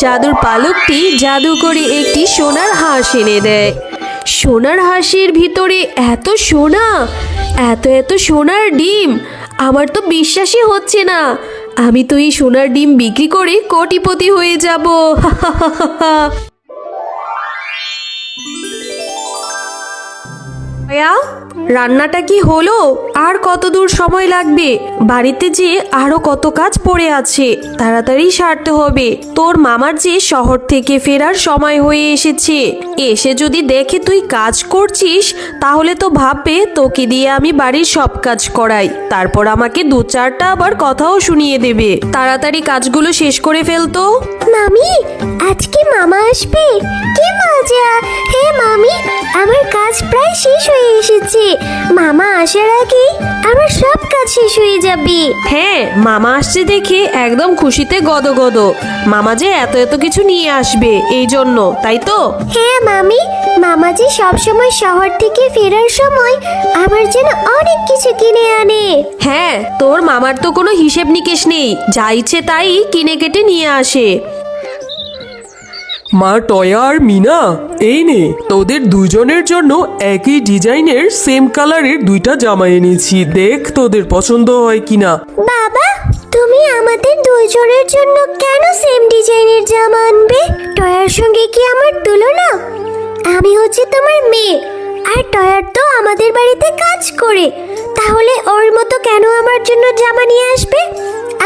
জাদুর পালকটি জাদু করে একটি সোনার হাঁস এনে দেয়। সোনার হাঁসের ভিতরে এত সোনা, এত এত সোনার ডিম, আমার তো বিশ্বাসই হচ্ছে না। আমি তো এই সোনার ডিম বিক্রি করে কোটিপতি হয়ে যাব। রান্নাটা কি হলো? আর কত দূর সময় লাগবে? বাড়িতে যে আরো কত কাজ পড়ে আছে, তাড়াতাড়ি সারতে হবে। তোর মামার যে শহর থেকে ফেরার সময় হয়ে এসেছে, এসে যদি দেখে তুই কাজ করছিস তাহলে তো ভাববে তোকে দিয়ে আমি বাড়ির সব কাজ করাই, তারপর আমাকে দু চারটা আবার কথাও শুনিয়ে দেবে। তাড়াতাড়ি কাজগুলো শেষ করে ফেলতো। মামি, আজকে মামা আসবে, কি মজা! হ্যাঁ মামি, আমার কাজ প্রায় শেষ হয়ে এসেছে। মামা আসার আগে আমার সব কাজ শেষ হয়ে যাবে। হ্যাঁ, মামা আসছে দেখে একদম খুশিতে গদগদ। মামা যে এত এত কিছু নিয়ে আসবে এই জন্য, তাই তো? হ্যাঁ মামি, মামা যে সবসময় শহর থেকে ফেরার সময় আমার জন্য অনেক কিছু কিনে আনে। হ্যাঁ, তোর মামার তো কোনো হিসেব নিকেশ নেই, যা ইচ্ছে তাই কিনে কেটে নিয়ে আসে। মা, টয়া আর মিনা, এই নে তোদের দুজনের জন্য একই ডিজাইনের সেম কালারের দুইটা জামা এনেছি, দেখ তোদের পছন্দ হয় কিনা। বাবা, তুমি আমাদের দুইজনের জন্য কেন সেম ডিজাইনের জামা আনবে? টয়ার সঙ্গে কি আমার তুলনা? আমি হচ্ছে তোমার মেয়ে, আর টয়ার তো আমাদের বাড়িতে কাজ করে, তাহলে ওর মতো কেন আমার জন্য জামা নিয়ে আসবে?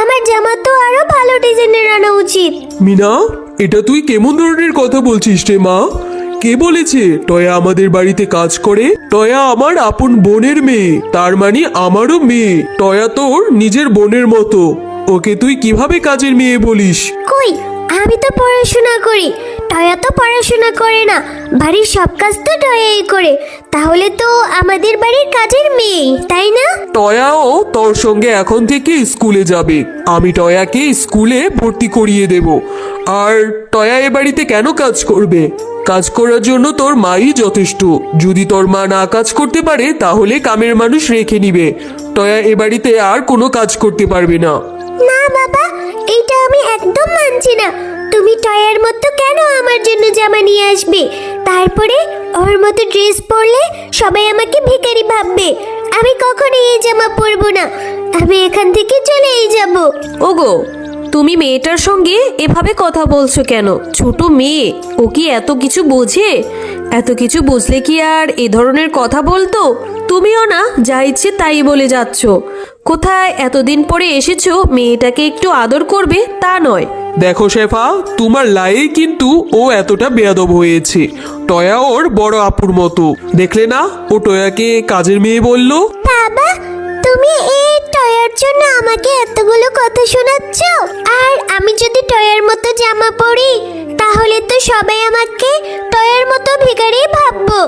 আমার জামা তো আরো ভালো ডিজাইনের আনা উচিত। মিনা, এটা তুই কেমন ধরনের কথা বলছিস রে মা? কে বলেছে টয়া আমাদের বাড়িতে কাজ করে? টয়া আমার আপন বোনের মেয়ে, তার মানে আমারও মেয়ে। টয়া তোর নিজের বোনের মতো, ওকে তুই কিভাবে কাজের মেয়ে বলিস? কই, আমি তো পড়াশোনা করি, টয়া তো পড়াশোনা করে না, বাড়ির সব কাজ তো টয়াই করে, তাহলে তো আমাদের বাড়ির কাজের মেয়ে, তাই না? টয়াও তোর সঙ্গে এখন থেকে স্কুলে যাবে, আমি টয়াকে স্কুলে ভর্তি করিয়ে দেব। আর টয়া এ বাড়িতে কেন কাজ করবে? কাজ করার জন্য তোর মাই যথেষ্ট। যদি তোর মা না কাজ করতে পারে তাহলে কামের মানুষ রেখে নিবে। টয়া এ বাড়িতে আর কোনো কাজ করতে পারবে না। না বাবা, এটা আমি একদম মানছি না। তুমি টয়ার মতো কেন আমার জন্য জামা নিয়ে আসবে? তারপরে ওর মতো ড্রেস পরলে সবাই আমাকে ভিখারি ভাববে। আমি কখনো এই জামা পরবো না, আমি এখান থেকে চলেই যাব। ওগো, তুমি মেয়েটার সঙ্গে এভাবে কথা বলছো কেন? ছোট মেয়ে, ও কি এত কিছু বোঝে? এত কিছু বুঝলে কি আর এ ধরনের কথা বলতো? তুমিও না যা ইচ্ছে তাই বলে যাচ্ছ। কোথায় এতদিন পরে এসেছো, মেয়েটাকে একটু আদর করবে তা নয়। দেখো শেফা, তোমার লাই কিন্তু ও এতটা বেয়াদব হয়েছে। টয়া ওর বড় আপুর মতো, দেখলে না ও টয়াকে কাজের মেয়ে বললো। বাবা, তুমি এই টয়ার জন্য আমাকে এতগুলো কথা শোনাচ্ছ? আর আমি যদি টয়ার মতো জামা পরি তাহলে তো সবাই আমাকে টয়ার মতো ভিখারি ভাববো।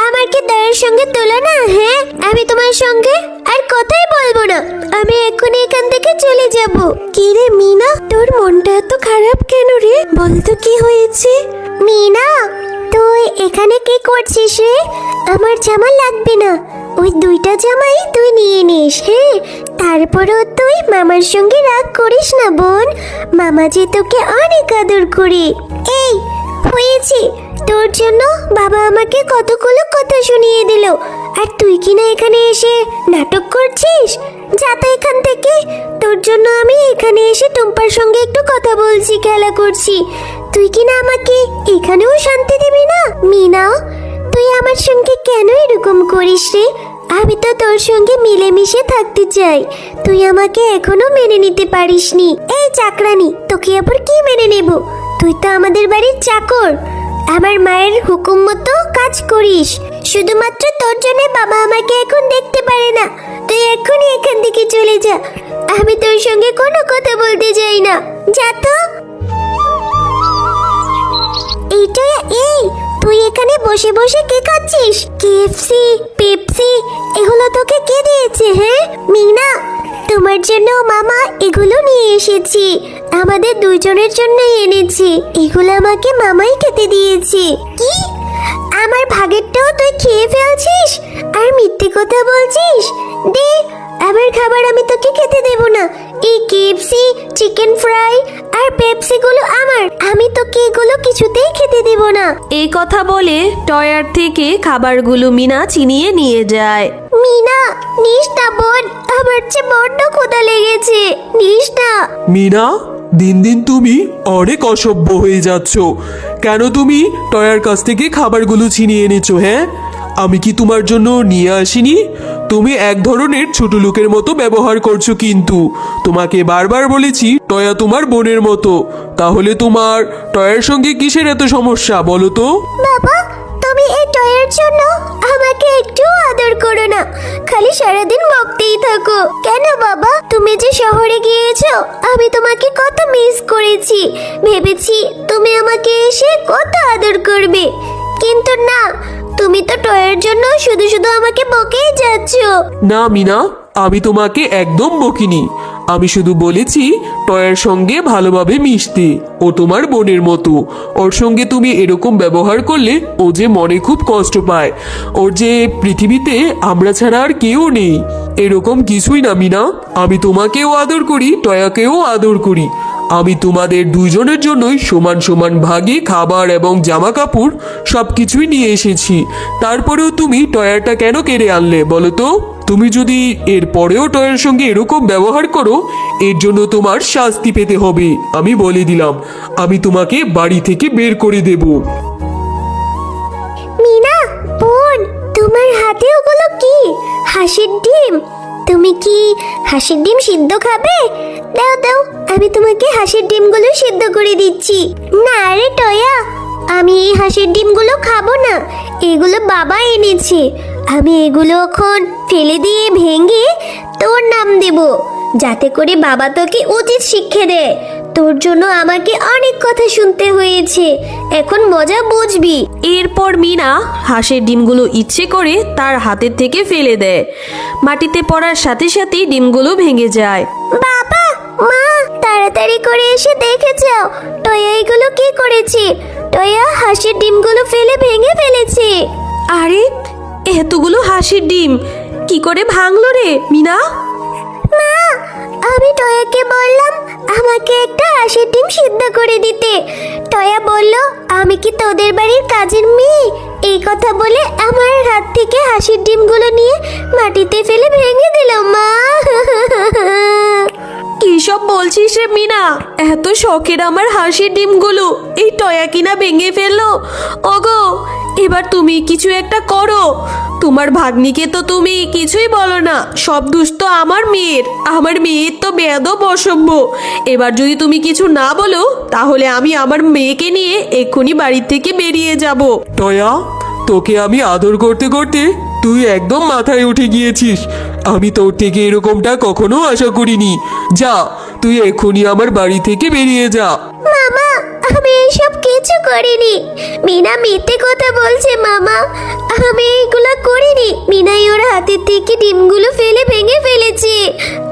আমার কি টয়ার সঙ্গে তুলনা? হ্যাঁ, আমি তোমার সঙ্গে আর কথাই বলবো না, আমি এখন এখান থেকে চলে যাব। কি রে মিনা, তোর মনটা এত খারাপ কেন রে? বলতো কি হয়েছে? মিনা, তুই এখানে কি করছিস রে? আমার জামা লাগবে না, ওই দুইটা জামাই তুই নিয়ে নিস। হ্যাঁ, তারপরও তুই মামার সঙ্গে রাগ করিস না বোন, মামা যে তোকে অনেক আদর করে। এই হয়েছে, তোর জন্য বাবা আমাকে কতগুলো কথা শুনিয়ে দিল, আর তুই কিনা এখানে এসে নাটক করছিস। যা তো এখান থেকে, তোর জন্য আমি এখানে এসে টুম্পার সঙ্গে একটু কথা বলছি, খেলা করছি, তুই কিনা আমাকে এখানেও শান্তি দিবি না। মিনা, তুই আমার সঙ্গে কেন এরকম করিস রে? আমি তো তোর সঙ্গে মিলেমিশে থাকতে চাই, তুই আমাকে এখনো মেনে নিতে পারিসনি। এই চাকরানি, তোকে আবার কি মেনে নেব? তুই তো আমাদের বাড়ির চাকর, আমার মায়ের হুকুম মতো কাজ করিস। শুধুমাত্র তোর জন্য বাবা আমাকে এখন দেখতে পারে না। তুই এখনই এখান থেকে চলে যা, আমি তোর সঙ্গে কোনো কথা বলতে চাই না। যা তো। এইটা, এই তুই এখানে বসে বসে কি খাচ্ছিস? কেএফসি, পেপসি, এগুলো তোকে কে দিয়েছে? হ্যাঁ মিনা, তোমার জন্য মামা এগুলো নিয়ে এসেছি, আমাদের দুইজনের জন্যই এনেছি। এগুলো আমাকে মামাই খেতে দিয়েছে। কি? আমার ভাগেরটাও তুই খেয়ে ফেলছিস আর মিথ্যে কথা বলছিস। দে, আমার খাবার আমি তোকে খেতে দেব না। এই কেএফসি, চিকেন ফ্রাই আর পেপসি গুলো আমার, আমি তোকে এগুলো কিছুতেই খেতে দেব না। এই কথা বলে টয়ার থেকে খাবারগুলো মিনা ছিনিয়ে নিয়ে যায়। মিনা, নিস না বোন, আমার চেয়ে বড্ড ক্ষুধা লেগেছে, নিস না। মিনা, দিন দিন তুমি অনেক অসভ্য হয়ে যাচ্ছ। কেন তুমি টয়ার কাছ থেকে খাবারগুলো ছিনিয়ে এনেছো? হ্যাঁ, আমি কি তোমার জন্য নিয়ে আসিনি? তুমি এক ধরনের ছোট লোকের মতো ব্যবহার করছো, কিন্তু তোমাকে বারবার বলেছি টয়া তোমার বোনের মতো। তাহলে তোমার টয়ার সঙ্গে কিসের এত সমস্যা বলো তো? বাবা, তুমি এই টয়ের জন্য আমাকে একটু আদর করো না, খালি সারাদিন বকতেই থাকো। কেন বাবা, তুমি যে শহরে গিয়েছো, আমি তোমাকে কত মিস করেছি। ভেবেছি তুমি আমাকে এসে কত আদর করবে, কিন্তু না, তুমি তো টয়ের জন্য শুধু শুধু আমাকে বকেই যাচ্ছ। না মিনা, আমি তোমাকে একদম বকিনি। আমি শুধু বলেছি টয়ার সঙ্গে ভালোভাবে মিশতে। ও তোমার বোনের মতো। ওর সঙ্গে তুমি এরকম ব্যবহার করলে ও যে মনে খুব কষ্ট পায়। ওর যে পৃথিবীতে আমরা ছাড়া আর কেউ নেই, এরকম কিছুই না মিনা। আমি তোমাকেও আদর করি, টয়াকেও আদর করি। আমি তোমাদের দুইজনের জন্যই সমান সমান ভাগে খাবার এবং জামা কাপড় সবকিছুই নিয়ে এসেছি। তারপরেও তুমি টয়ারটা কেন কেড়ে আনলে বলো তো? তুমি যদি এর পরেও টয়ের সঙ্গে এরকম ব্যবহার করো, এর জন্য তোমার শাস্তি পেতে হবে। আমি বলে দিলাম, আমি তোমাকে বাড়ি থেকে বের করে দেব। মিনা বোন, তোমার হাতে ওগুলো কি? হাঁসের ডিম? তুমি কি হাঁসের ডিম সিদ্ধ খাবে? দাও দাও, আমি তোমাকে হাঁসের ডিমগুলো সিদ্ধ করে দিচ্ছি। না রে টয়া, আমি এই হাঁসের ডিমগুলো খাবো না, এগুলো বাবা এনেছে। আমি এগুলো এখন ফেলে দিয়ে ভেঙে তোর নাম দেব, যাতে করে বাবা তোকে উচিত শিক্ষা দেয়। তোর জন্য আমাকে অনেক কথা শুনতে হয়েছে, এখন মজা বুঝবি। এরপর মিনা হাঁসের ডিমগুলো ইচ্ছে করে তার হাতের থেকে ফেলে দেয়। মাটিতে পড়ার সাথে সাথেই ডিমগুলো ভেঙে যায়। বাবা, মা, তাড়াতাড়ি করে এসে দেখে যাও টয়া এগুলো কি করেছে। টয়া হাঁসের ডিমগুলো ফেলে ভেঙে ফেলেছে। আরে, এতগুলো হাঁসের ডিম কি করে ভাঙলো রে মিনা? মা, আমি টয়াকে বললাম আমাকে একটা হাঁসের ডিম সিদ্ধ করে দিতে। টয়া বলল, আমি কি তোদের বাড়ির কাজের মেয়ে? এই কথা বলে আমার হাত থেকে হাঁসের ডিমগুলো নিয়ে মাটিতে ফেলে ভেঙে দিল। মা, কি সব বলছিস রে মিনা? এত শখের আমার হাঁসের ডিমগুলো এই টয়া কিনা ভেঙে ফেললো। ওগো, এবার তুমি কিছু একটা করো। তোমার ভাগ্নিকে তো তুমি কিছুই বলো না, সব দোষ তো আমার মেয়ের। আমার মেয়ের তো বেয়াদব অসভ্য। এবার যদি তুমি কিছু না বলো, তাহলে আমি আমার মেয়েকে নিয়ে এক্ষুনি বাড়ি থেকে বেরিয়ে যাব। টয়া, তোকে আমি আদর করতে করতে তুই একদম মাথায় উঠে গিয়েছিস। আমি তোর থেকে এরকমটা কখনো আশা করিনি। যা, তুই এক্ষুনি আমার বাড়ি থেকে বেরিয়ে যা। মামা, আমি এইসব কিছু করিনি। মিনা মিথ্যে কথা বলছে মামা, আমি এইগুলো করিনি। মিনাই ওর হাতের থেকে ডিমগুলো ফেলে ভেঙে ফেলেছে।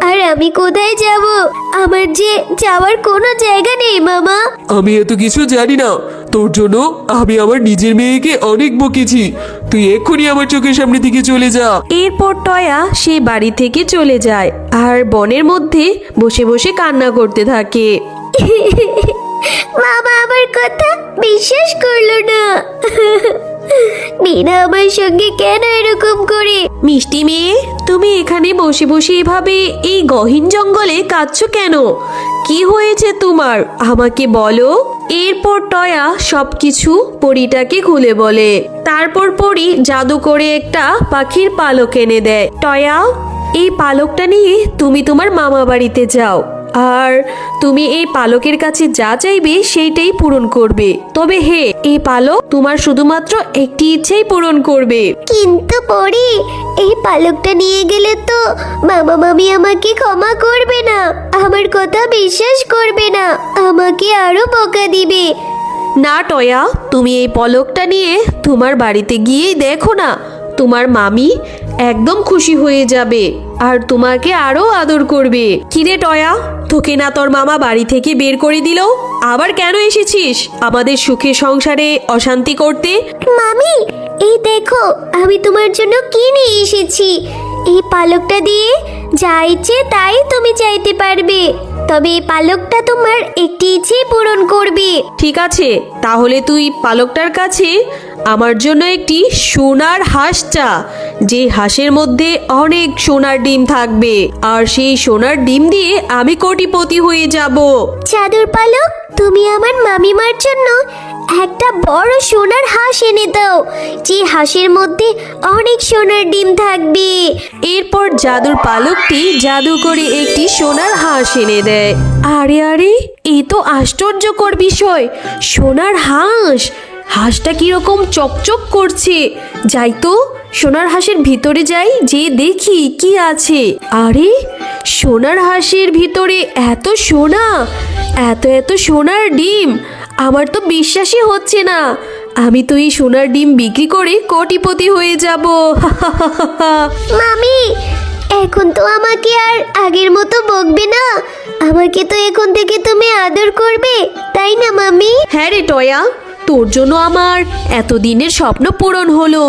আর আমি কোথায় যাব? আমার যে যাওয়ার কোনো জায়গা নেই মামা। আমি এত কিছু জানি না। তোর জন্য আমি আমার নিজের মেয়েকে অনেক বকেছি। তুই এক্ষুনি আমার চোখের সামনে থেকে চলে যা। এরপর টয়া সে বাড়ি থেকে চলে যায় আর বনের মধ্যে বসে বসে কান্না করতে থাকে। মামা আমার কথা বিশ্বাস করলো না। মিনা আমার সঙ্গে কেন এরকম করে? মিষ্টি মেয়ে, তুমি এখানে বসে বসে এভাবে এই গহীন জঙ্গলে কাঁদছো কেন? কি হয়েছে তোমার, আমাকে বলো। এরপর টয়া সবকিছু পরীটাকে খুলে বলে। তারপর পরী জাদু করে একটা পাখির পালক এনে দেয়। টয়া, এই পালকটা নিয়ে তুমি তোমার মামা বাড়িতে যাও, আর তুমি এই পালকের কাছে যা চাইবে সেইটাই পূরণ করবে। তবে হে, এই পালক তোমার শুধুমাত্র একটি ইচ্ছেই পূরণ করবে। কিন্তু পরি, এই পালকটা নিয়ে গেলে তো মামা মামি আমাকে ক্ষমা করবে না, আমার কথা বিশ্বাস করবে না, আমাকে আরো বকা দিবে। না টয়া, তুমি এই পলকটা নিয়ে তোমার বাড়িতে গিয়েই দেখো না, তোমার মামি একদম খুশি হয়ে যাবে আর তোমাকে আরো আদর করবে। কিরে টয়া, তোকে না তোর মামা বাড়ি থেকে বের করে দিল, আবার কেন এসেছিস আমাদের সুখে সংসারে অশান্তি করতে? মামি, এই দেখো আমি তোমার জন্য কি নিয়ে এসেছি। এই পালকটা দিয়ে যা ইচ্ছে তাই তুমি চাইতে পারবে, তবে এই পালকটা তোমার একটি ইচ্ছে পূরণ করবে। ঠিক আছে, তাহলে তুই পালকটার কাছে আমার জন্য একটি সোনার হাঁস চা, যে হাঁসের মধ্যে অনেক সোনার ডিম থাকবে, আর সেই সোনার ডিম দিয়ে আমি কোটিপতি হয়ে যাব। চাদর পালক, তুমি আমার মামিমার জন্য একটা বড় সোনার হাঁস এনে দাও, যে হাঁসের মধ্যে অনেক সোনার ডিম থাকবে। এরপর জাদুর পালকটি জাদু করে একটি সোনার হাঁস এনে দেয়। আরে আরে, এই তো আশ্চর্যকর বিষয়, সোনার হাঁস। হাঁসটা কিরকম চকচক করছে। যাই তো, সোনার হাঁসের ভিতরে যাই, যে দেখি কি আছে। আরে, সোনার হাঁসের ভিতরে এত সোনা, এত এত সোনার ডিম, আমার তো বিশ্বাসই হচ্ছে না। আমি তো এই সোনার ডিম বিক্রি করে কোটিপতি হয়ে যাব। মামি, এখন তো আমাকে আর আগের মতো বকবে না, আমাকে তো এখন থেকে তুমি আদর করবে, তাই না মামি? হ্যাঁ রে টয়া, তোর জন্য আমার এতদিনের স্বপ্ন পূরণ হলো।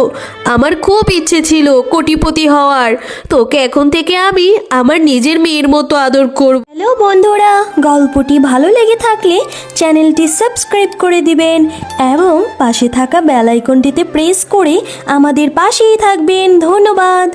আমার খুব ইচ্ছে ছিল কোটিপতি হওয়ার। তোকে এখন থেকে আমি আমার নিজের মেয়ের মতো আদর করব। হ্যালো বন্ধুরা, গল্পটি ভালো লেগে থাকলে চ্যানেলটি সাবস্ক্রাইব করে দিবেন এবং পাশে থাকা বেল আইকনটিতে প্রেস করে আমাদের পাশেই থাকবেন। ধন্যবাদ।